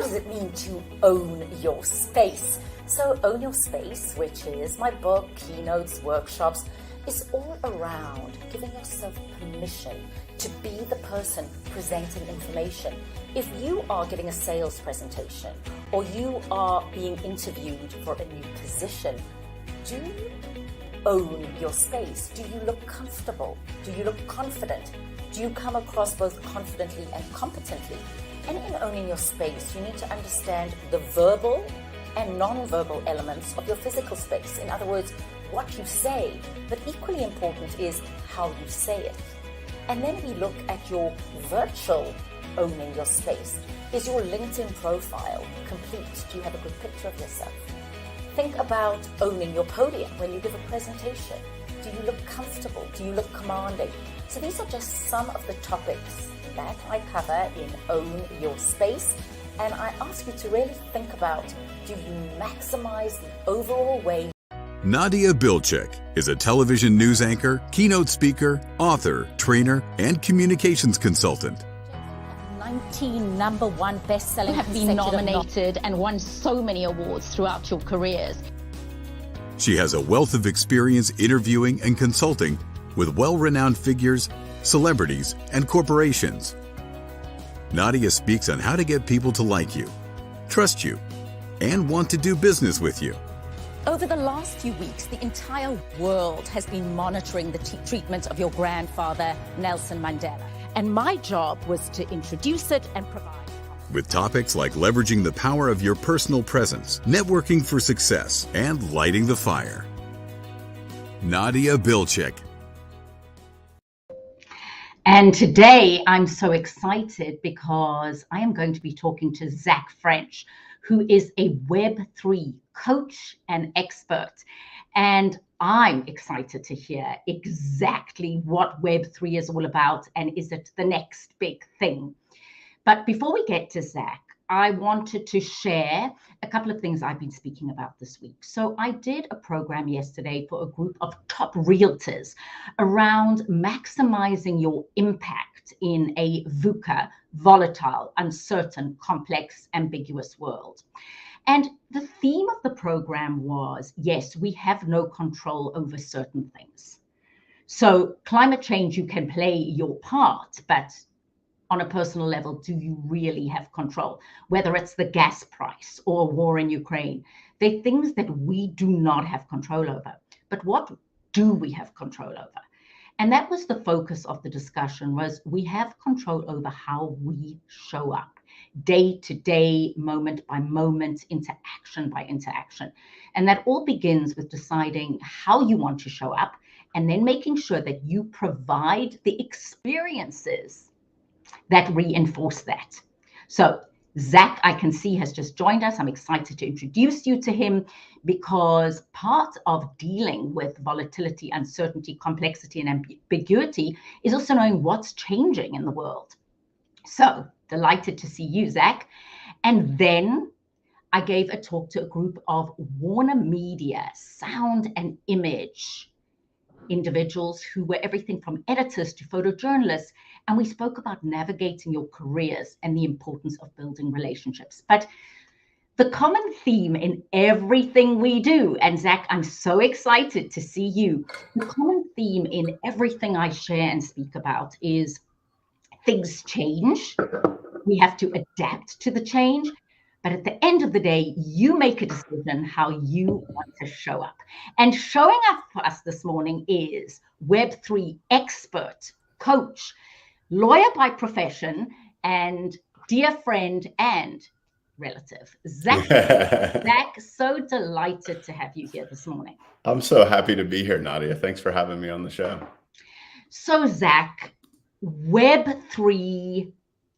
what does it mean to own your space? So Own Your Space, which is my book, keynotes, workshops, is all around giving yourself permission to be the person presenting information. If you are giving a sales presentation or you are being interviewed for a new position, do you own your space? Do you look comfortable? Do you look confident? Do you come across both confidently and competently? And in owning your space, you need to understand the verbal and non-verbal elements of your physical space. In other words, what you say, but equally important is how you say it. And then we look at your virtual owning your space. Is your LinkedIn profile complete? Do you have a good picture of yourself? Think about owning your podium when you give a presentation. Do you look comfortable? Do you look commanding? So these are just some of the topics that I cover in Own Your Space. And I ask you to really think about, do you maximize the overall way? Nadia Bilcek is a television news anchor, keynote speaker, author, trainer, and communications consultant. 19 number one best-selling. You have been nominated and won so many awards throughout your careers. She has a wealth of experience interviewing and consulting with well-renowned figures, celebrities, and corporations. Nadia speaks on how to get people to like you, trust you, and want to do business with you. Over the last few weeks, the entire world has been monitoring the treatment of your grandfather, Nelson Mandela. And my job was to introduce it and provide. With topics like leveraging the power of your personal presence, networking for success, and lighting the fire. Nadia Bilcek. And today I'm so excited because I am going to be talking to Zach French, who is a Web3 coach and expert. And I'm excited to hear exactly what Web3 is all about and is it the next big thing. But before we get to Zach, I wanted to share a couple of things I've been speaking about this week. So I did a program yesterday for a group of top realtors around maximizing your impact in a VUCA, volatile, uncertain, complex, ambiguous world. And the theme of the program was, yes, we have no control over certain things. So climate change, you can play your part, but on a personal level, do you really have control? Whether it's the gas price or war in Ukraine, they're things that we do not have control over. But what do we have control over? And that was the focus of the discussion, was we have control over how we show up, day to day, moment by moment, interaction by interaction. And that all begins with deciding how you want to show up and then making sure that you provide the experiences that reinforce that. So Zach, I can see, has just joined us. I'm excited to introduce you to him because part of dealing with volatility, uncertainty, complexity, and ambiguity is also knowing what's changing in the world. So delighted to see you, Zach. And then I gave a talk to a group of Warner Media sound and image individuals who were everything from editors to photojournalists. And we spoke about navigating your careers and the importance of building relationships. But the common theme in everything we do, and Zach, I'm so excited to see you. The common theme in everything I share and speak about is things change. We have to adapt to the change. But at the end of the day, you make a decision how you want to show up. And showing up for us this morning is Web3 expert, coach, lawyer by profession, and dear friend and relative, Zach. Zach, so delighted to have you here this morning. I'm so happy to be here, Nadia. Thanks for having me on the show. So Zach, Web3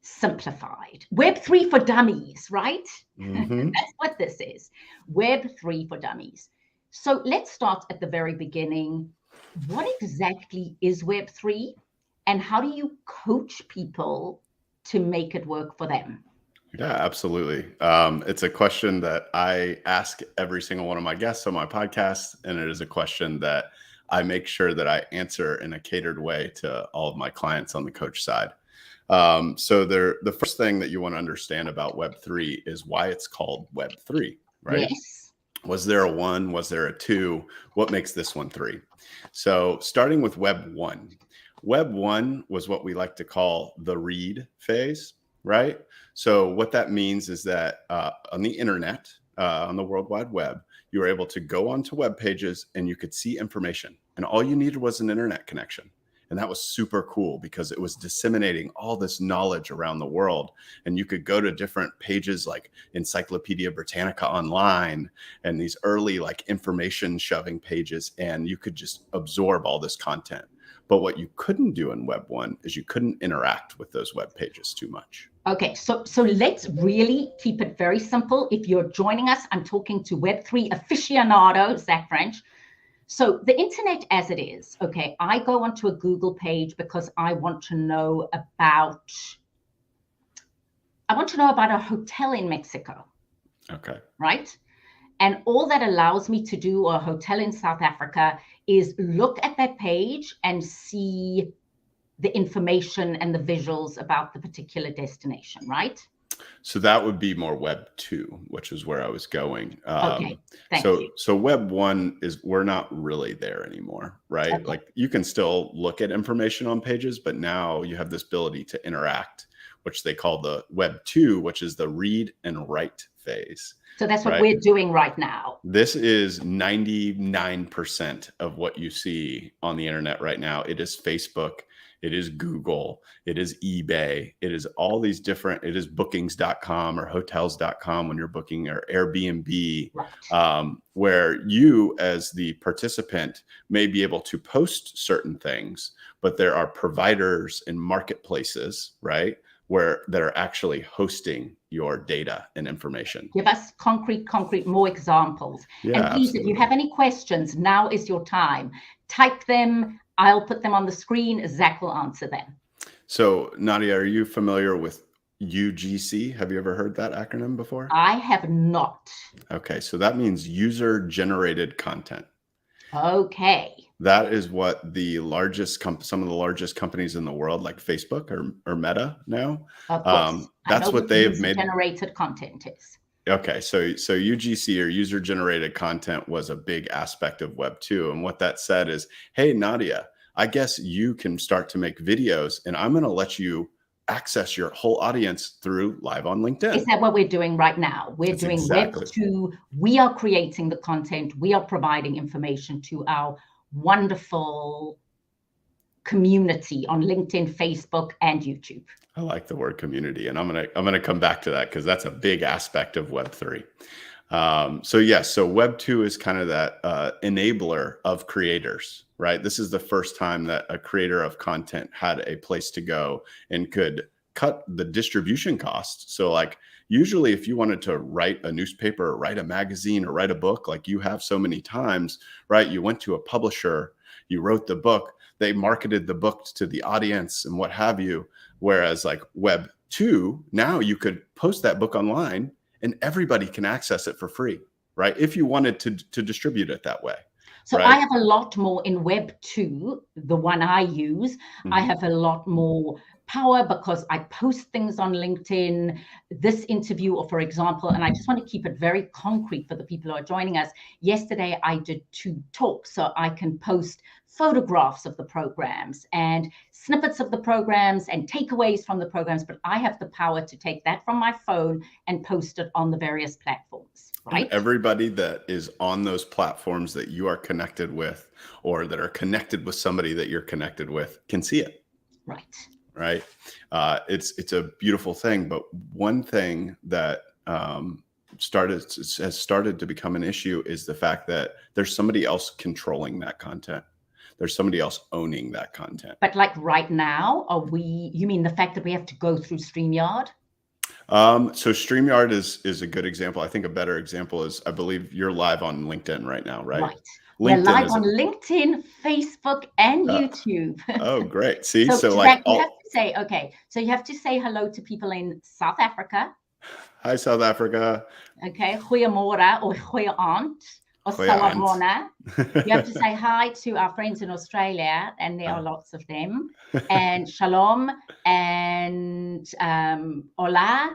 simplified. Web3 for dummies, right? Mm-hmm. That's what this is. Web3 for dummies. So let's start at the very beginning. What exactly is Web3 and how do you coach people to make it work for them? Yeah, absolutely. It's a question that I ask every single one of my guests on my podcast, and it is a question that I make sure that I answer in a catered way to all of my clients on the coach side. So the first thing that you want to understand about Web3 is why it's called Web3, right? Yes. Was there a 1? Was there a 2? What makes this one 3? So starting with Web 1. Web 1 was what we like to call the read phase, right? So what that means is that on the internet, on the World Wide Web, you were able to go onto web pages and you could see information. And all you needed was an internet connection. And that was super cool because it was disseminating all this knowledge around the world. And you could go to different pages like Encyclopedia Britannica Online and these early like information shoving pages, and you could just absorb all this content. But what you couldn't do in Web 1 is you couldn't interact with those web pages too much. Okay, so let's really keep it very simple. If you're joining us, I'm talking to Web3 aficionado, Zach French. So the internet as it is, okay, I go onto a Google page because I want to know about a hotel in Mexico. Okay. Right? And all that allows me to do, or a hotel in South Africa, is look at that page and see the information and the visuals about the particular destination, right? So that would be more Web 2, which is where I was going. Okay, thank you. So Web 1 is, we're not really there anymore, right? Okay. Like you can still look at information on pages, but now you have this ability to interact, which they call the Web 2, which is the read and write phase. So that's what right? we're doing right now. This is 99% of what you see on the internet right now. It is Facebook. It is Google, it is eBay, it is all these different, it is bookings.com or hotels.com when you're booking, or Airbnb, where you as the participant may be able to post certain things, but there are providers and marketplaces, right, that are actually hosting your data and information. Give us concrete, more examples. Yeah, and please, absolutely. If you have any questions, now is your time. Type them. I'll put them on the screen. Zach will answer them. So Nadia, are you familiar with UGC? Have you ever heard that acronym before? I have not. Okay, so that means user generated content. Okay. That is what the largest some of the largest companies in the world, like Facebook or Meta now. Of course. That's what they've made. Generated content is. Okay, so UGC, or user generated content, was a big aspect of Web 2. And what that said is, hey, Nadia, I guess you can start to make videos, and I'm going to let you access your whole audience through live on LinkedIn. Is that what we're doing right now? We're doing Web 2. We are creating the content. We are providing information to our wonderful community on LinkedIn, Facebook, and YouTube. I like the word community, and I'm gonna come back to that because that's a big aspect of Web 3. So Web 2 is kind of that enabler of creators, right? This is the first time that a creator of content had a place to go and could cut the distribution costs. So like usually if you wanted to write a newspaper or write a magazine or write a book, like you have so many times, right? You went to a publisher, you wrote the book, they marketed the book to the audience and what have you. Whereas like Web 2, now you could post that book online and everybody can access it for free, right? If you wanted to distribute it that way. So right? I have a lot more in Web 2, the one I use. I have a lot more power because I post things on LinkedIn, this interview, or for example, and I just want to keep it very concrete for the people who are joining us. Yesterday, I did 2 talks, so I can post photographs of the programs and snippets of the programs and takeaways from the programs, but I have the power to take that from my phone and post it on the various platforms, right? And everybody that is on those platforms that you are connected with, or that are connected with somebody that you're connected with, can see it. Right. Right. It's a beautiful thing. But one thing that has started to become an issue is the fact that there's somebody else controlling that content. There's somebody else owning that content. But like right now, you mean the fact that we have to go through StreamYard? So StreamYard is a good example. I think a better example is, I believe you're live on LinkedIn right now, right? Right. We're live on LinkedIn, Facebook, and YouTube. Oh, great. See, so like you have to say, okay, so you have to say hello to people in South Africa. Hi, South Africa. Okay, goeiemorgen or goeieaand. or Goeienaand. Salabona. You have to say hi to our friends in Australia, and there are lots of them. And shalom and hola.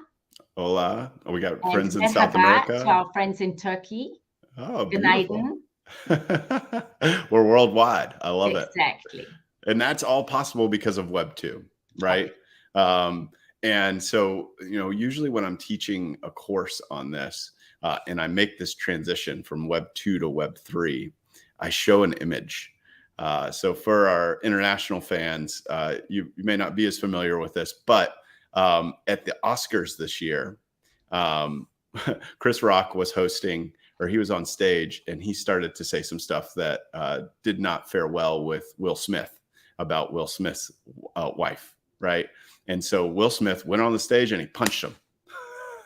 Hola. Oh, we got And friends in South merhaba America. to our friends in Turkey. Oh, Good beautiful. We're worldwide. I love it. Exactly. And that's all possible because of Web 2, right? And so, usually when I'm teaching a course on this, and I make this transition from Web 2 to Web 3, I show an image. So for our international fans, you may not be as familiar with this, but at the Oscars this year, Chris Rock was hosting, or he was on stage, and he started to say some stuff that did not fare well with Will Smith about Will Smith's wife, right? And so Will Smith went on the stage and he punched him.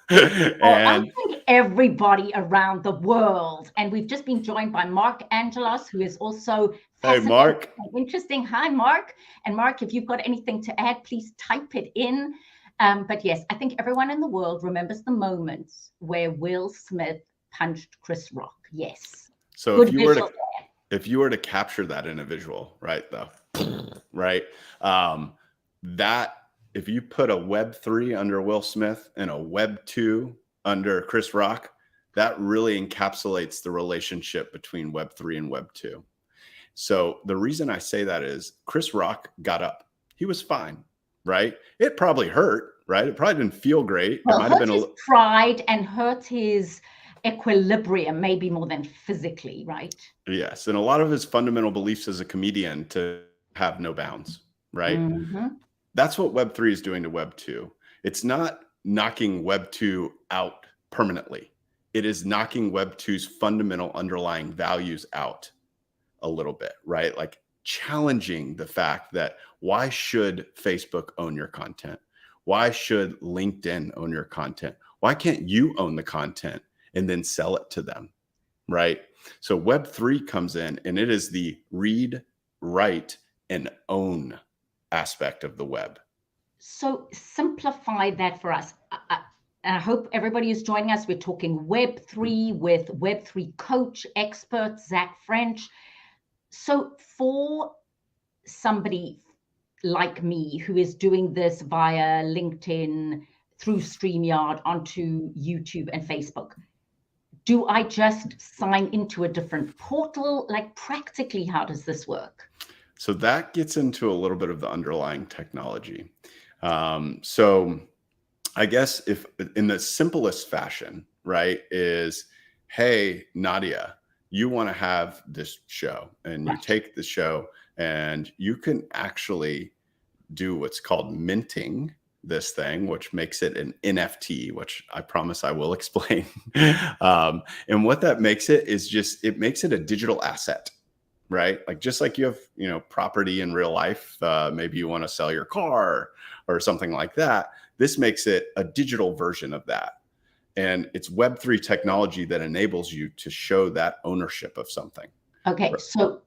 I think everybody around the world, and we've just been joined by Mark Angelos, who is also Mark. Interesting. Hi, Mark. And Mark, if you've got anything to add, please type it in. But yes, I think everyone in the world remembers the moments where Will Smith punched Chris Rock. Yes. So if you were to capture that in a visual, right, though, right, that if you put a Web 3 under Will Smith and a Web 2 under Chris Rock, that really encapsulates the relationship between Web 3 and Web 2. So the reason I say that is Chris Rock got up. He was fine, right? It probably hurt, right? It probably didn't feel great. Well, it might have been his pride and hurt his equilibrium, maybe more than physically, right? Yes. And a lot of his fundamental beliefs as a comedian to have no bounds, right? Mm-hmm. That's what Web 3 is doing to Web 2. It's not knocking Web 2 out permanently. It is knocking Web 2's fundamental underlying values out a little bit, right? Like challenging the fact that why should Facebook own your content? Why should LinkedIn own your content? Why can't you own the content and then sell it to them, right? So Web 3 comes in and it is the read, write, and own aspect of the web. So simplify that for us. I hope everybody is joining us. We're talking Web 3 with Web 3 coach, expert, Zach French. So for somebody like me who is doing this via LinkedIn, through StreamYard, onto YouTube and Facebook, do I just sign into a different portal? Like practically, how does this work? So that gets into a little bit of the underlying technology. So I guess if in the simplest fashion, right, is, hey, Nadia, you want to have this show, and you take the show and you can actually do what's called minting this thing, which makes it an NFT, which I promise I will explain. And what that makes it is just, it makes it a digital asset, right? Like just like you have, property in real life, maybe you want to sell your car or something like that. This makes it a digital version of that. And it's Web3 technology that enables you to show that ownership of something. Okay, so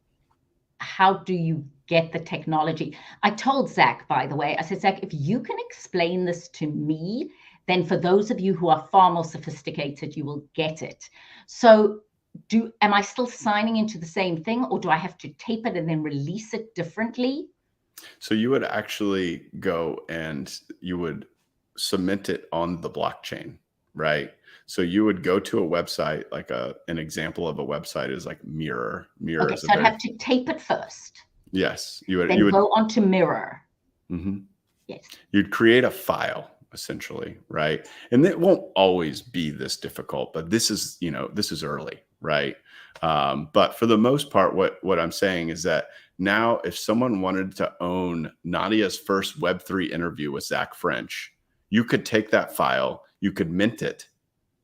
how do you get the technology? I told Zach, by the way, I said, Zach, if you can explain this to me, then for those of you who are far more sophisticated, you will get it. So am I still signing into the same thing, or do I have to tape it and then release it differently? So you would actually go and you would submit it on the blockchain, right? So you would go to a website, like an example of a website is like Mirror. Mirror. Okay, so I'd have to tape it first. Yes, you would. Then you would go onto Mirror. Mm-hmm. Yes. You'd create a file essentially, right? And it won't always be this difficult, but this is, this is early, right? But for the most part, what I'm saying is that now if someone wanted to own Nadia's first Web3 interview with Zach French, you could take that file, you could mint it,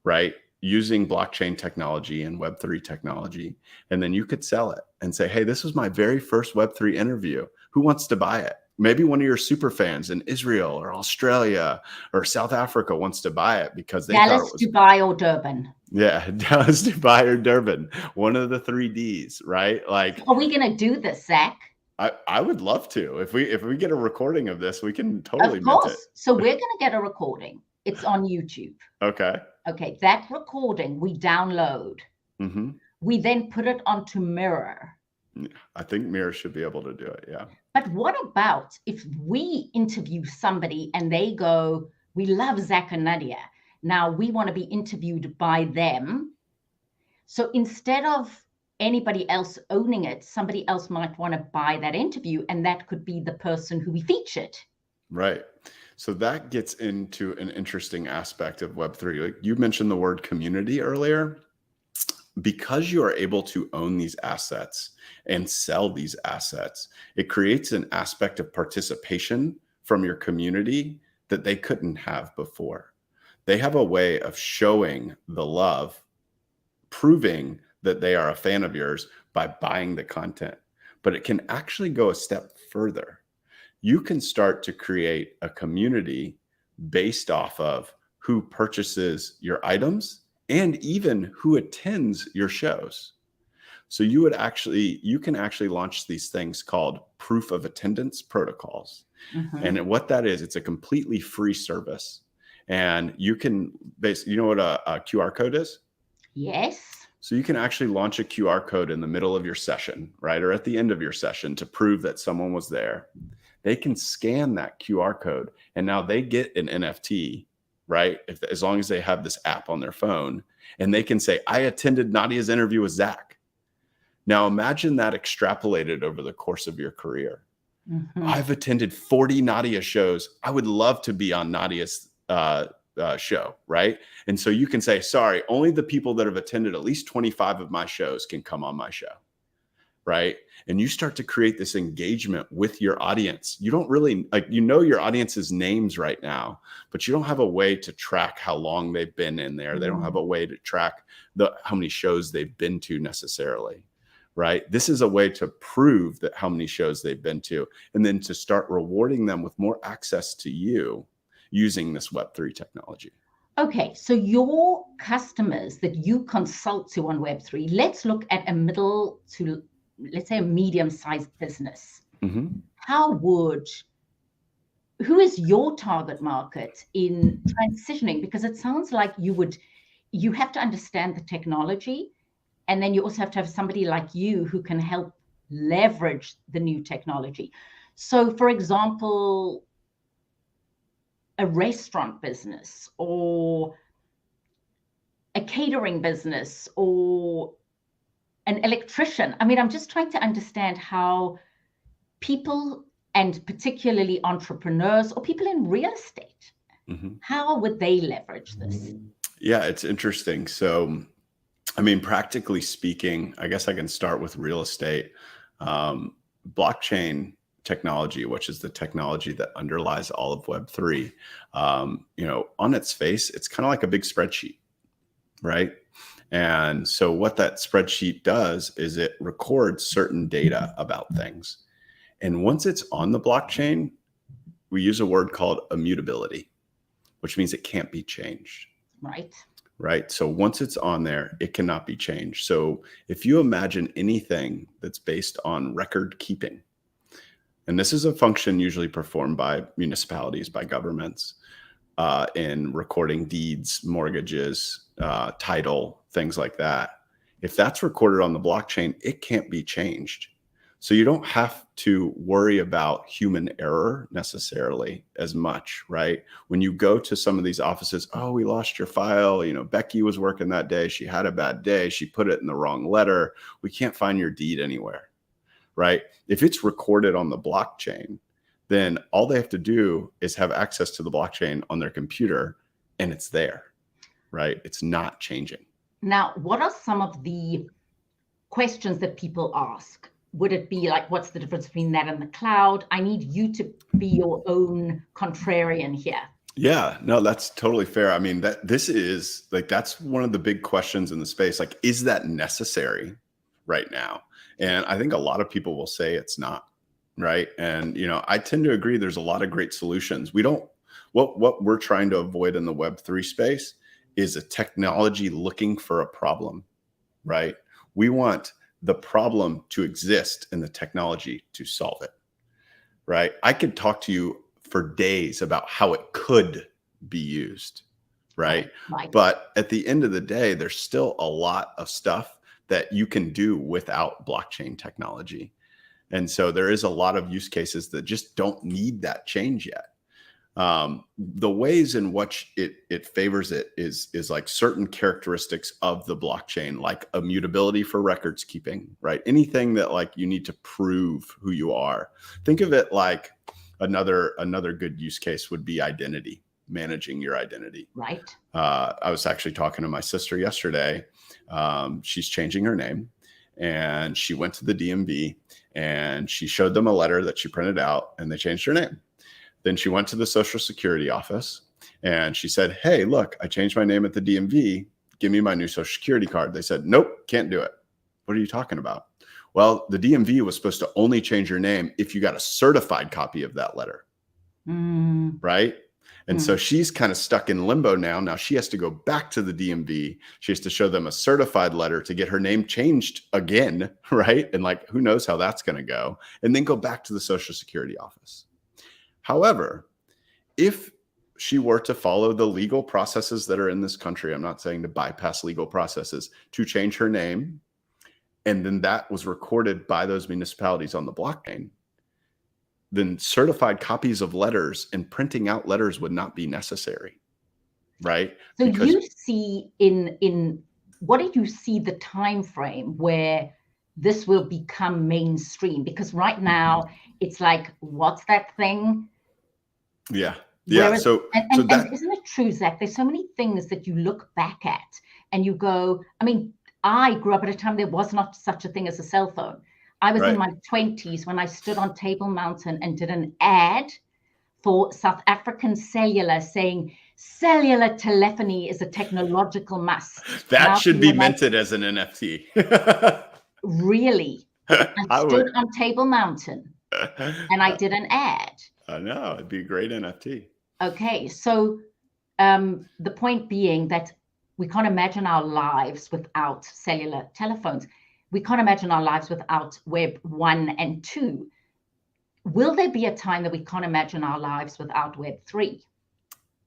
right? Using blockchain technology and Web3 technology. And then you could sell it and say, hey, this was my very first Web3 interview. Who wants to buy it? Maybe one of your super fans in Israel or Australia or South Africa wants to buy it because they Dallas, thought it was Dubai, or Durban. Yeah, Dallas, Dubai, or Durban. One of the 3 Ds, right? Like, are we going to do this, Zach? I would love to. If we get a recording of this, we can totally mint it. So we're going to get a recording. It's on YouTube. Okay. Okay, that recording we download. Mm-hmm. we then put it onto Mirror. I think Mirror should be able to do it. Yeah. But what about if we interview somebody and they go, we love Zach and Nadia. Now we want to be interviewed by them. So instead of anybody else owning it, somebody else might want to buy that interview, and that could be the person who we featured. Right. So that gets into an interesting aspect of Web3. Like you mentioned the word community earlier. Because you are able to own these assets and sell these assets, it creates an aspect of participation from your community that they couldn't have before. They have a way of showing the love, proving that they are a fan of yours by buying the content. But it can actually go a step further. You can start to create a community based off of who purchases your items and even who attends your shows. So you can actually launch these things called proof of attendance protocols. And what that is, it's a completely free service. And you can basically, you know what a QR code is? Yes. So you can actually launch a QR code in the middle of your session, right? Or at the end of your session to prove that someone was there. They can scan that QR code and now they get an NFT, right? As long as they have this app on their phone, and they can say, I attended Nadia's interview with Zach. Now imagine that extrapolated over the course of your career. I've attended 40 Nadia shows. I would love to be on Nadia's show, right? And so you can say, sorry, only the people that have attended at least 25 of my shows can come on my show, right? And you start to create this engagement with your audience. You don't really, like, you know your audience's names right now, but you don't have a way to track how long they've been in there. They don't have a way to track how many shows they've been to necessarily, right? This is a way to prove that how many shows they've been to, and then to start rewarding them with more access to you using this Web3 technology. Okay, so your customers that you consult to on Web3, let's look at a middle to, let's say, a medium-sized business. Who is your target market in transitioning? Because it sounds like you have to understand the technology, and then you also have to have somebody like you who can help leverage the new technology. So, for example, a restaurant business or a catering business or an electrician. I mean, I'm just trying to understand how people, and particularly entrepreneurs or people in real estate, how would they leverage this? Yeah, it's interesting. So, I mean, practically speaking, I guess I can start with real estate. Blockchain technology, which is the technology that underlies all of Web3, on its face, it's kind of like a big spreadsheet, right? And so what that spreadsheet does is it records certain data about things. And once it's on the blockchain, we use a word called immutability, which means it can't be changed. Right. So once it's on there, it cannot be changed. So if you imagine anything that's based on record keeping, and this is a function usually performed by municipalities, by governments, in recording deeds, mortgages, title, things like that. If that's recorded on the blockchain, it can't be changed. So you don't have to worry about human error necessarily as much, right? When you go to some of these offices, oh, we lost your file. Becky was working that day. She had a bad day. She put it in the wrong letter. We can't find your deed anywhere, right? If it's recorded on the blockchain, then all they have to do is have access to the blockchain on their computer, and it's there, right? It's not changing. Now, what are some of the questions that people ask? Would it be like, what's the difference between that and the cloud? I need you to be your own contrarian here. Yeah, no, that's totally fair. I mean, that's one of the big questions in the space. Like, is that necessary right now? And I think a lot of people will say it's not, right? And, I tend to agree there's a lot of great solutions. What we're trying to avoid in the Web3 space is a technology looking for a problem, right? We want the problem to exist and the technology to solve it, right? I could talk to you for days about how it could be used, right? But at the end of the day, there's still a lot of stuff that you can do without blockchain technology. And so there is a lot of use cases that just don't need that change yet. The ways in which it favors it is like certain characteristics of the blockchain, like immutability for records keeping, right? Anything that like you need to prove who you are. Think of it like another good use case would be identity, managing your identity. Right. I was actually talking to my sister yesterday. She's changing her name, and she went to the DMV and she showed them a letter that she printed out, and they changed her name. Then she went to the Social Security office and she said, hey, look, I changed my name at the DMV. Give me my new Social Security card. They said, nope, can't do it. What are you talking about? Well, the DMV was supposed to only change your name if you got a certified copy of that letter. Right? And so she's kind of stuck in limbo now. Now she has to go back to the DMV. She has to show them a certified letter to get her name changed again, right? And like, who knows how that's going to go? And then go back to the Social Security office. However, if she were to follow the legal processes that are in this country, I'm not saying to bypass legal processes, to change her name, and then that was recorded by those municipalities on the blockchain, then certified copies of letters and printing out letters would not be necessary, right? So because you see in what did you see the time frame where this will become mainstream? Because right now it's like, what's that thing? Yeah. Whereas, So and that, isn't it true, Zach? There's so many things that you look back at and you go, I mean, I grew up at a time there was not such a thing as a cell phone. I was in my 20s when I stood on Table Mountain and did an ad for South African Cellular saying cellular telephony is a technological must. that Now, should be minted as an NFT. Really? I stood on Table Mountain and I did an ad. I know, it'd be a great NFT. Okay, so the point being that we can't imagine our lives without cellular telephones. We can't imagine our lives without Web 1 and 2. Will there be a time that we can't imagine our lives without Web 3?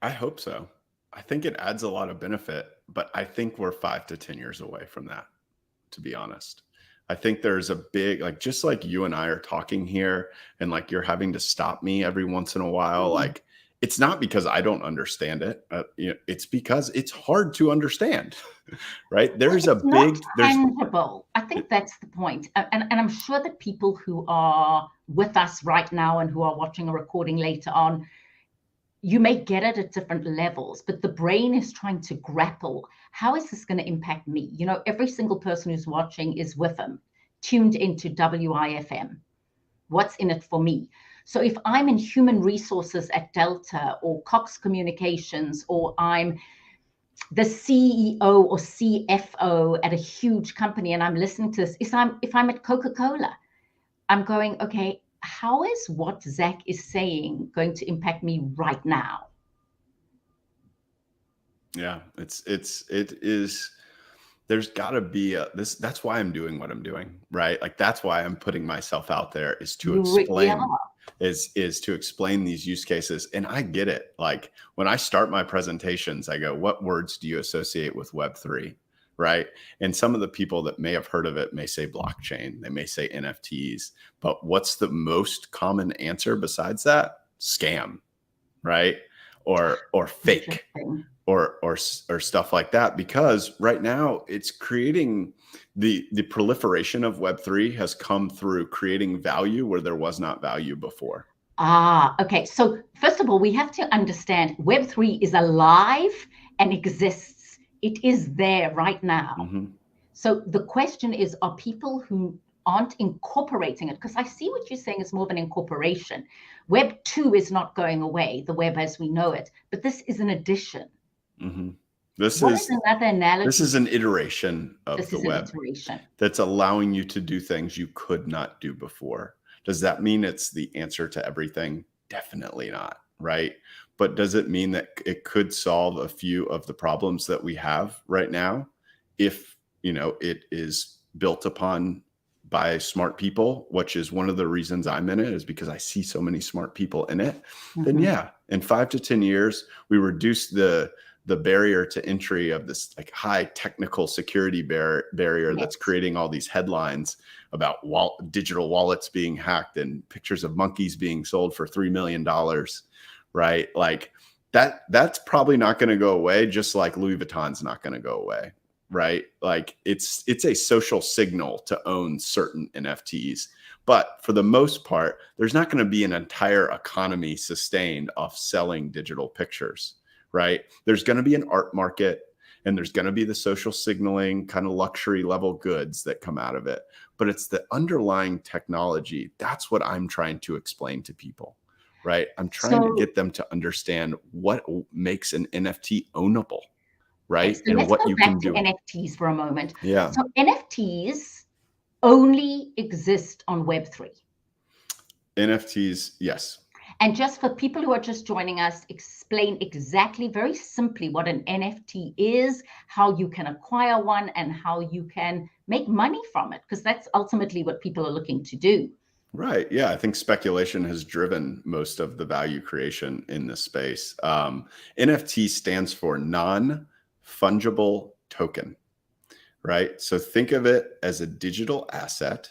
I hope so. I think it adds a lot of benefit, but I think we're 5 to 10 years away from that, to be honest. I think there's a big, like, just like you and I are talking here and like you're having to stop me every once in a while. Like, it's not because I don't understand it. It's because it's hard to understand, right? There's a big, tangible. I think that's the point. And I'm sure that people who are with us right now and who are watching a recording later on, you may get it at different levels, but the brain is trying to grapple. How is this going to impact me? You know, every single person who's watching is with them, tuned into WIFM. What's in it for me? So if I'm in human resources at Delta or Cox Communications, or I'm the CEO or CFO at a huge company and I'm listening to this, if I'm at Coca-Cola, I'm going, okay, how is what Zach is saying going to impact me right now? Yeah, it is. There's got to be that's why I'm doing what I'm doing, right? Like, that's why I'm putting myself out there, is to explain, is to explain these use cases. And I get it. Like, when I start my presentations, I go, what words do you associate with Web3? Right. And some of the people that may have heard of it may say blockchain, they may say NFTs, but what's the most common answer besides that? Scam, right? Or fake. Or stuff like that, because right now it's creating the proliferation of Web3 has come through creating value where there was not value before. Okay. So first of all, we have to understand Web3 is alive and exists. It is there right now. Mm-hmm. So the question is, are people who aren't incorporating it? Because I see what you're saying is more of an incorporation. Web 2 is not going away, the web as we know it, but this is an addition. Mm-hmm. This is another analogy. This is an iteration of the web that's allowing you to do things you could not do before. Does that mean it's the answer to everything? Definitely not, right? But does it mean that it could solve a few of the problems that we have right now if, it is built upon by smart people, which is one of the reasons I'm in it, is because I see so many smart people in it? Mm-hmm. Then yeah, in 5 to 10 years, we reduce the the barrier to entry of this like high technical security barrier that's creating all these headlines about digital wallets being hacked and pictures of monkeys being sold for $3 million, right? Like that's probably not going to go away, just like Louis Vuitton's not going to go away, right? Like it's a social signal to own certain NFTs. But for the most part, there's not going to be an entire economy sustained off selling digital pictures, right? There's going to be an art market, and there's going to be the social signaling kind of luxury level goods that come out of it. But it's the underlying technology. That's what I'm trying to explain to people, right? I'm trying to get them to understand what makes an NFT ownable, right? So and let's what go you back can to do. NFTs for a moment. Yeah. So NFTs only exist on Web3. NFTs, yes. And just for people who are just joining us, explain exactly, very simply, what an NFT is, how you can acquire one, and how you can make money from it, because that's ultimately what people are looking to do. Right. Yeah. I think speculation has driven most of the value creation in this space. NFT stands for non-fungible token, right? So think of it as a digital asset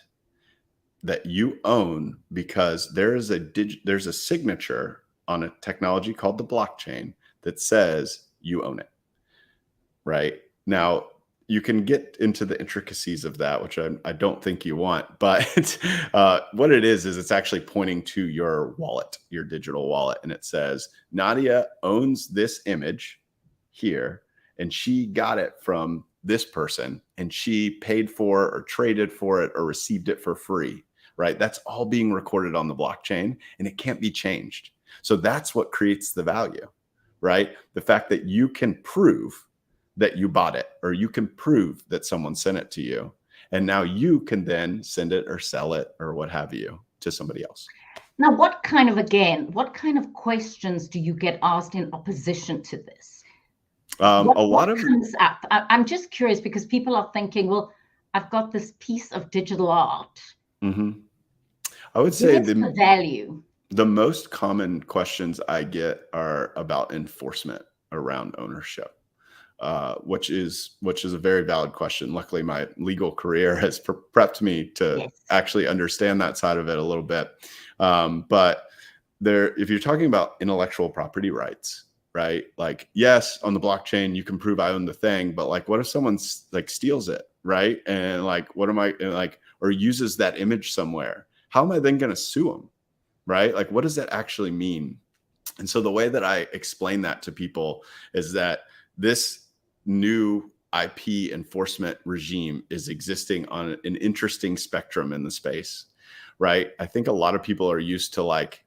that you own because there's a signature on a technology called the blockchain that says you own it, right? Now, you can get into the intricacies of that, which I don't think you want, but what it is it's actually pointing to your wallet, your digital wallet. And it says, Nadia owns this image here, and she got it from this person, and she paid for or traded for it or received it for free, right? That's all being recorded on the blockchain, and it can't be changed. So that's what creates the value, right? The fact that you can prove that you bought it, or you can prove that someone sent it to you. And now you can then send it or sell it or what have you to somebody else. Now, what kind of questions do you get asked in opposition to this? What comes up? I'm just curious, because people are thinking, well, I've got this piece of digital art. Mm-hmm. I would say the value. The most common questions I get are about enforcement around ownership. Which is a very valid question. Luckily, my legal career has prepped me to actually understand that side of it a little bit. But if you're talking about intellectual property rights, right? Like, yes, on the blockchain, you can prove I own the thing, but like, what if someone like steals it, right? And like, what am I like, or uses that image somewhere? How am I then going to sue them, right? Like, what does that actually mean? And so the way that I explain that to people is that this new IP enforcement regime is existing on an interesting spectrum in the space, right? I think a lot of people are used to like,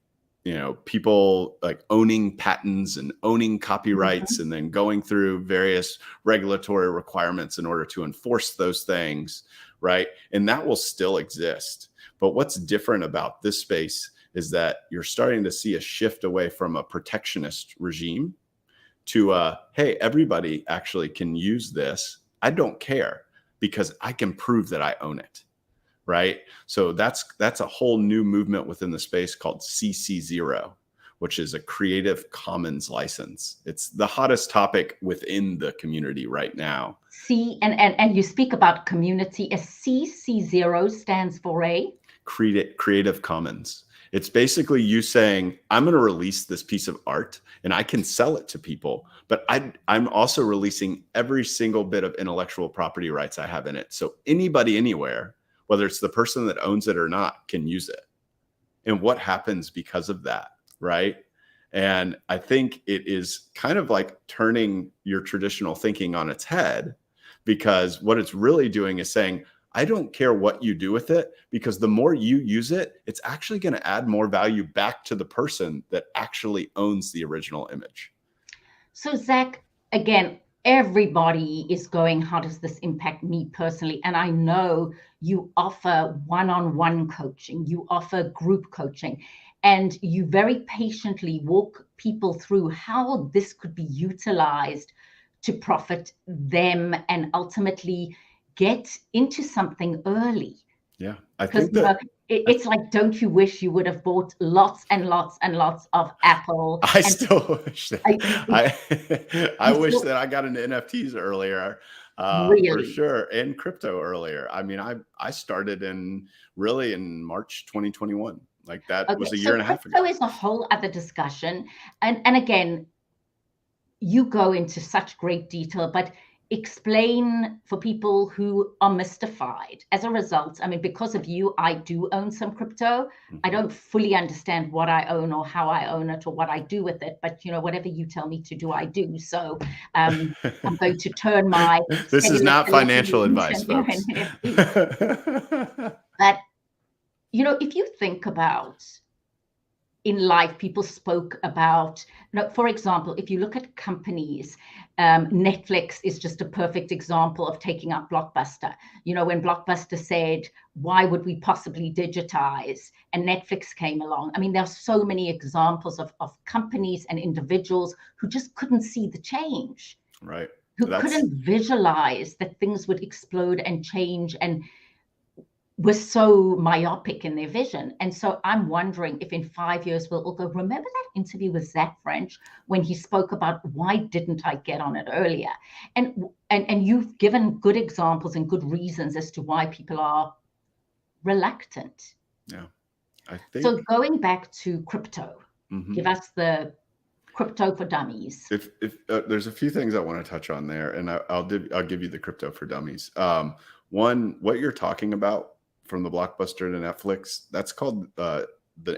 people like owning patents and owning copyrights and then going through various regulatory requirements in order to enforce those things, right? And that will still exist. But what's different about this space is that you're starting to see a shift away from a protectionist regime to hey, everybody actually can use this. I don't care because I can prove that I own it, right? So that's a whole new movement within the space called CC0, which is a Creative Commons license. It's the hottest topic within the community right now. And you speak about community. A CC0 stands for a Creative Commons. It's basically you saying, I'm going to release this piece of art and I can sell it to people, but I'm also releasing every single bit of intellectual property rights I have in it. So anybody, anywhere, whether it's the person that owns it or not, can use it. And what happens because of that, right? And I think it is kind of like turning your traditional thinking on its head, because what it's really doing is saying, I don't care what you do with it, because the more you use it, it's actually going to add more value back to the person that actually owns the original image. So Zach, again, everybody is going, how does this impact me personally? And I know you offer one-on-one coaching, you offer group coaching, and you very patiently walk people through how this could be utilized to profit them and ultimately get into something early. Yeah, I think that It's like, don't you wish you would have bought lots and lots and lots of Apple? I And still wish that I you wish still that I got into NFTs earlier, for really. sure, and crypto earlier. I mean, I started really in March 2021. Like that Okay, was a year so and a half ago. crypto is a whole other discussion. And again, you go into such great detail, but explain for people who are mystified. As a result, I mean, because of you, I do own some crypto. I don't fully understand what I own or how I own it or what I do with it, but whatever you tell me to do, I do. So I'm going to turn my This is cellular not financial telephony advice, into an folks. NFT. But if you think about in life, people spoke about, for example, if you look at companies, Netflix is just a perfect example of taking up Blockbuster. When Blockbuster said, why would we possibly digitize? And Netflix came along. I mean, there are so many examples of companies and individuals who just couldn't see the change, Right. who couldn't visualize that things would explode and change, and were so myopic in their vision. And so I'm wondering if in 5 years we'll all go, remember that interview with Zach French when he spoke about why didn't I get on it earlier? And you've given good examples and good reasons as to why people are reluctant. Yeah, I think. So going back to crypto, give us the crypto for dummies. If there's a few things I want to touch on there, and I'll give you the crypto for dummies. One, what you're talking about from the Blockbuster to Netflix, that's called the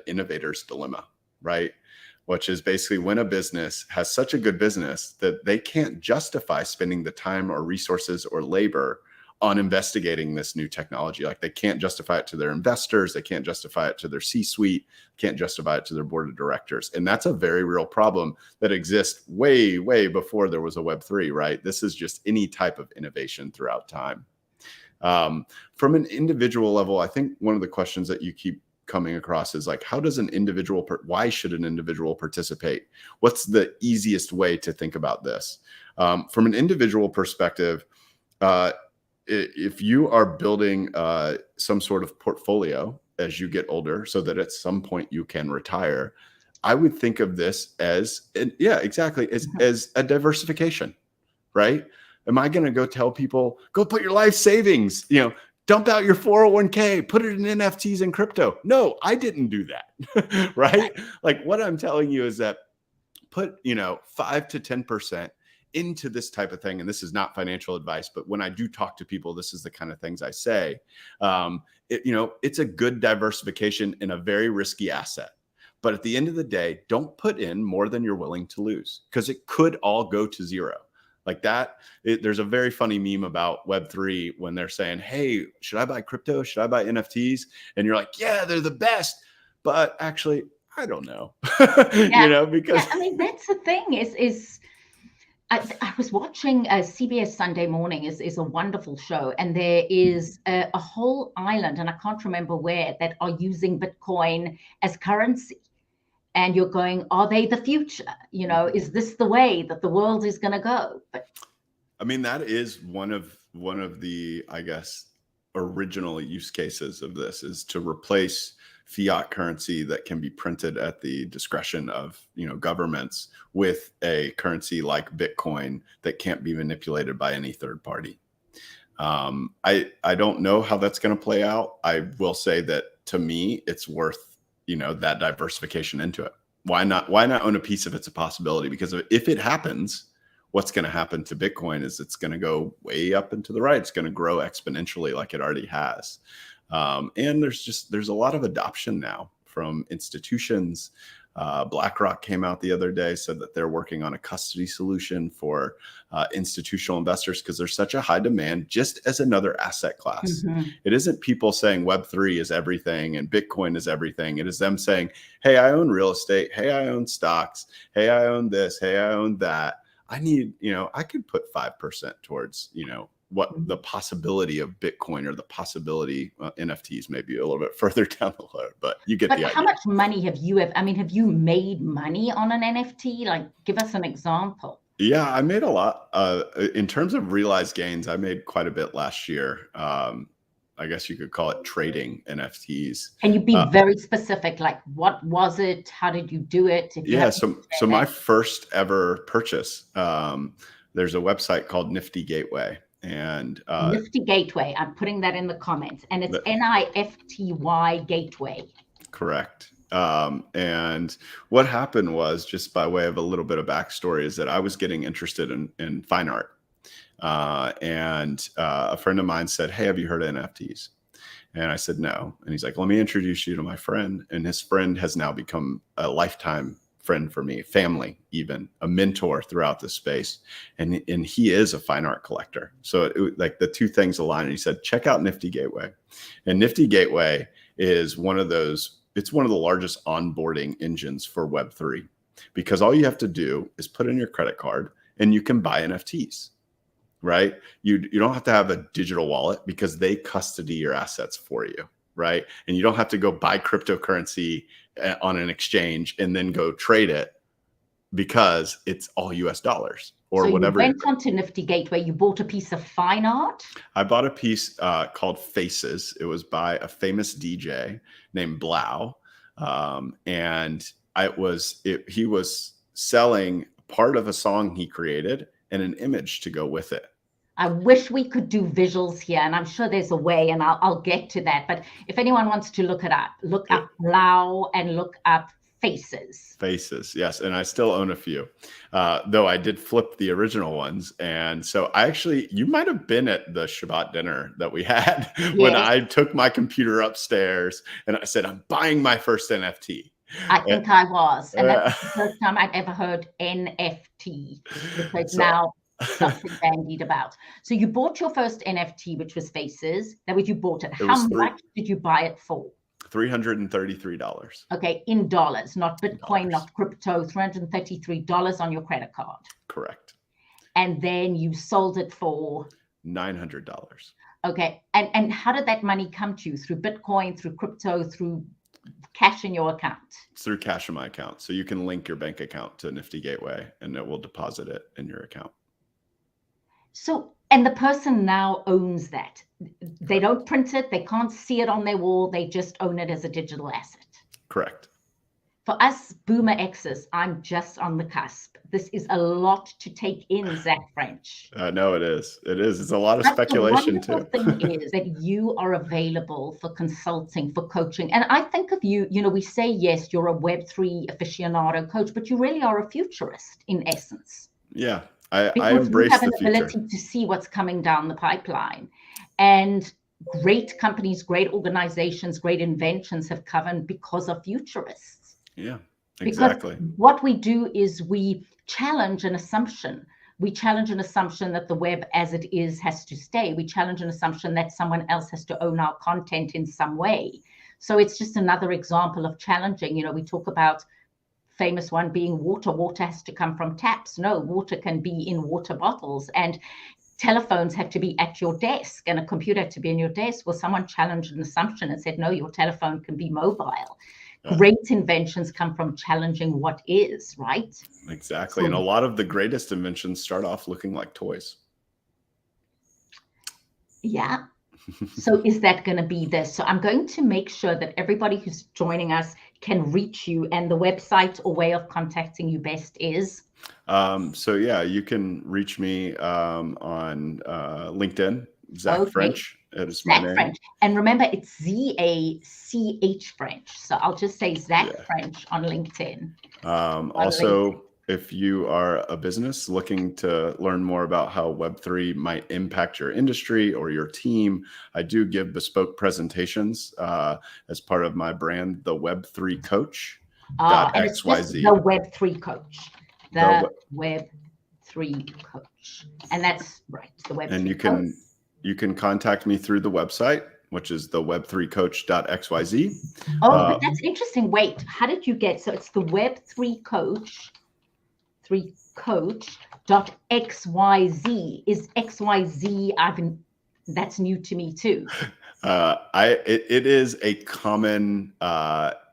innovator's dilemma, right? Which is basically when a business has such a good business that they can't justify spending the time or resources or labor on investigating this new technology. Like they can't justify it to their investors, they can't justify it to their C-suite, can't justify it to their board of directors. And that's a very real problem that exists way, way before there was a Web3, right? This is just any type of innovation throughout time. From an individual level, I think one of the questions that you keep coming across is like, how does an individual, why should an individual participate? What's the easiest way to think about this? From an individual perspective, if you are building some sort of portfolio as you get older so that at some point you can retire, I would think of this as, as a diversification, right? Am I going to go tell people, go put your life savings, dump out your 401k, put it in NFTs and crypto? No, I didn't do that, right? Like what I'm telling you is that put, 5 to 10% into this type of thing. And this is not financial advice, but when I do talk to people, this is the kind of things I say. It's a good diversification in a very risky asset. But at the end of the day, don't put in more than you're willing to lose because it could all go to zero. Like that, there's a very funny meme about Web3 when they're saying, hey, should I buy crypto? Should I buy NFTs? And you're like, yeah, they're the best. But actually, I don't know, because I mean, that's the thing is I was watching CBS Sunday Morning is a wonderful show. And there is a whole island, and I can't remember where, that are using Bitcoin as currency. And you're going, are they the future? Is this the way that the world is going to go? But I mean, that is one of the, I guess, original use cases of this is to replace fiat currency that can be printed at the discretion of, governments with a currency like Bitcoin that can't be manipulated by any third party. I don't know how that's going to play out. I will say that to me, it's worth that diversification into it. Why not own a piece of it's a possibility? Because if it happens, what's going to happen to Bitcoin is it's going to go way up and to the right. It's going to grow exponentially like it already has. And there's a lot of adoption now from institutions. BlackRock came out the other day, said that they're working on a custody solution for institutional investors because there's such a high demand just as another asset class. It isn't people saying Web3 is everything and Bitcoin is everything. It is them saying, hey, I own real estate. Hey, I own stocks. Hey, I own this. Hey, I own that. I need, I could put 5% towards, what the possibility of Bitcoin or the possibility NFTs maybe a little bit further down the road, but you get the idea. How much money have you made money on an NFT? Like, give us an example. Yeah, I made a lot. In terms of realized gains, I made quite a bit last year. I guess you could call it trading NFTs. Can you be very specific? Like, what was it? How did you do it? If you Yeah. have So my first ever purchase, there's a website called Nifty Gateway, and Nifty Gateway. I'm putting that in the comments, and it's NIFTY Gateway. Correct. And what happened was, just by way of a little bit of backstory, is that I was getting interested in fine art. And a friend of mine said, "Hey, have you heard of NFTs?" And I said, "No." And he's like, "Let me introduce you to my friend." And his friend has now become a lifetime friend for me, family, even a mentor throughout the space. And he is a fine art collector. So like the two things aligned. And he said, "Check out Nifty Gateway." And Nifty Gateway is it's one of the largest onboarding engines for Web3, because all you have to do is put in your credit card and you can buy NFTs, right? You don't have to have a digital wallet, because they custody your assets for you, right? And you don't have to go buy cryptocurrency on an exchange and then go trade it, because it's all US dollars or so whatever. You went onto Nifty Gateway, you bought a piece of fine art? I bought a piece called Faces. It was by a famous DJ named Blau. And he was selling part of a song he created and an image to go with it. I wish we could do visuals here, and I'm sure there's a way, and I'll get to that. But if anyone wants to look it up, look up Blau and look up Faces. Faces, yes. And I still own a few, though I did flip the original ones. And so you might have been at the Shabbat dinner that we had when I took my computer upstairs and I said, "I'm buying my first NFT." I think I was. And that's the first time I'd ever heard NFT, because now something bandied about. So you bought your first NFT, which was Faces. That was, you bought it. How much did you buy it for? $333. Okay, in dollars, not Bitcoin, not crypto. $333 on your credit card. Correct. And then you sold it for $900. Okay, and how did that money come to you? Through Bitcoin, through crypto, through cash in your account? It's through cash in my account. So you can link your bank account to Nifty Gateway and it will deposit it in your account. So, and the person now owns that. They don't print it. They can't see it on their wall. They just own it as a digital asset. Correct. For us Boomer X's, I'm just on the cusp. This is a lot to take in, Zach French. No, it is. It is. It's a lot of speculation too. The wonderful thing is that you are available for consulting, for coaching. And I think of you, we say, yes, you're a Web3 aficionado coach, but you really are a futurist in essence. Yeah, I embrace the future. You have an ability to see what's coming down the pipeline. And great companies, great organizations, great inventions have come because of futurists. Yeah, exactly. Because what we do is we challenge an assumption. We challenge an assumption that the web as it is has to stay. We challenge an assumption that someone else has to own our content in some way. So it's just another example of challenging. We talk about famous one being water. Water has to come from taps. No, water can be in water bottles, and telephones have to be at your desk, and a computer had to be in your desk. Well, someone challenged an assumption and said, no, your telephone can be mobile. Great inventions come from challenging what is, right? Exactly. And a lot of the greatest inventions start off looking like toys. Yeah. So is that going to be this? So I'm going to make sure that everybody who's joining us can reach you, and the website or way of contacting you best is? So yeah, you can reach me on LinkedIn, Zach French. It is my name. French. And remember, it's Z-A-C-H French. So I'll just say Zach French on LinkedIn. Also, if you are a business looking to learn more about how Web3 might impact your industry or your team, I do give bespoke presentations as part of my brand, the Web3 Coach. .xyz. The Web3 Coach. The Web3 Coach. And that's right. The Web3 and you can contact me through the website, which is the web3coach.xyz. But that's interesting. Wait, how did you get? So it's the Web3 Coach, coach.xyz. Is XYZ? That's new to me too. It is a common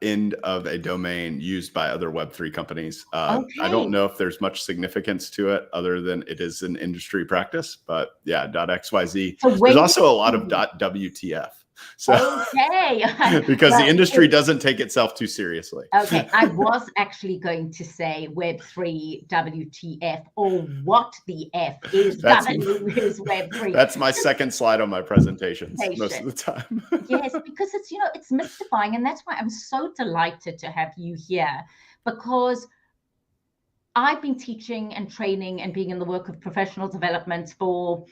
end of a domain used by other Web3 companies. I don't Okay. know if there's much significance to it other than it is an industry practice, but yeah, .xyz. So There's when also a lot of you .wtf. So okay. because the Well, industry doesn't take itself too seriously. okay, I was actually going to say Web3 WTF, or what the F is That's W is Web3. that's my second slide on my presentations most of the time. Yes, because it's, it's mystifying. And that's why I'm so delighted to have you here, because I've been teaching and training and being in the work of professional development for,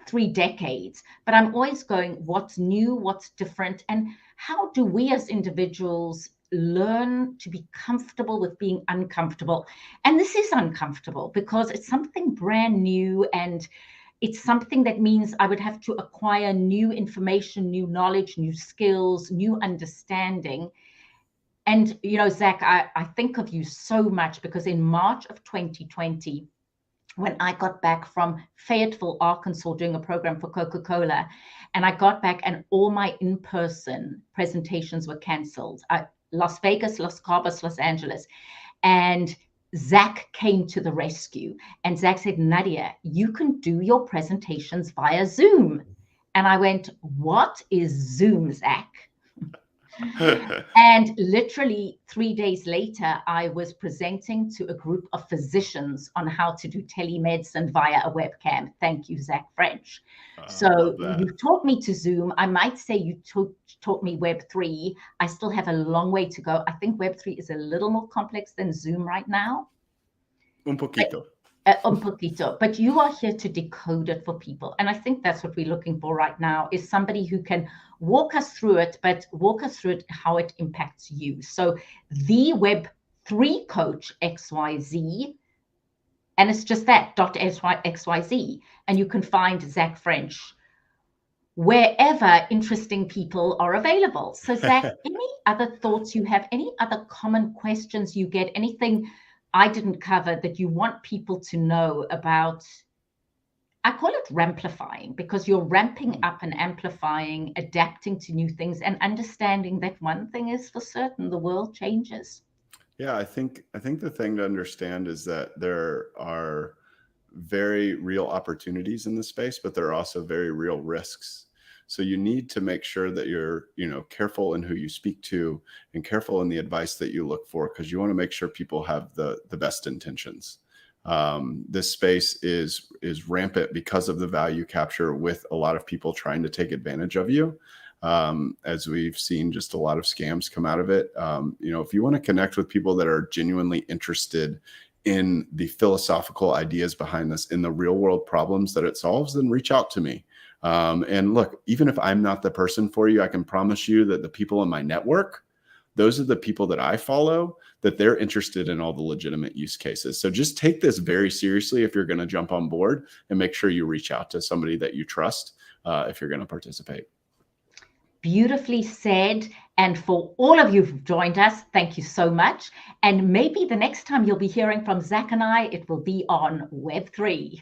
3 decades, but I'm always going, what's new, what's different, and how do we as individuals learn to be comfortable with being uncomfortable? And this is uncomfortable because it's something brand new, and it's something that means I would have to acquire new information, new knowledge, new skills, new understanding. And, Zach, I think of you so much because in March of 2020, when I got back from Fayetteville, Arkansas, doing a program for Coca-Cola, and I got back and all my in-person presentations were canceled. Las Vegas, Los Cabos, Los Angeles. And Zach came to the rescue. And Zach said, Nadia, you can do your presentations via Zoom. And I went, what is Zoom, Zach? And literally 3 days later, I was presenting to a group of physicians on how to do telemedicine via a webcam. Thank you, Zach French. So you taught me to Zoom. I might say you taught me Web3. I still have a long way to go. I think Web3 is a little more complex than Zoom right now. Un poquito. Un poquito, but you are here to decode it for people. And I think that's what we're looking for right now, is somebody who can walk us through it, but walk us through it, how it impacts you. So the Web3 coach XYZ, and it's just that .xyz. And you can find Zach French wherever interesting people are available. So Zach, any other thoughts you have, any other common questions you get, anything I didn't cover that you want people to know about? I call it ramplifying, because you're ramping up and amplifying, adapting to new things, and understanding that one thing is for certain: the world changes. Yeah, I think the thing to understand is that there are very real opportunities in this space, but there are also very real risks. So you need to make sure that you're, careful in who you speak to and careful in the advice that you look for, because you want to make sure people have the best intentions. This space is rampant because of the value capture, with a lot of people trying to take advantage of you. As we've seen just a lot of scams come out of it. If you want to connect with people that are genuinely interested in the philosophical ideas behind this, in the real world problems that it solves, then reach out to me. And look, even if I'm not the person for you, I can promise you that the people in my network, those are the people that I follow, that they're interested in all the legitimate use cases. So just take this very seriously if you're going to jump on board, and make sure you reach out to somebody that you trust if you're going to participate. Beautifully said. And for all of you who've joined us, thank you so much. And maybe the next time you'll be hearing from Zach and I, it will be on Web3.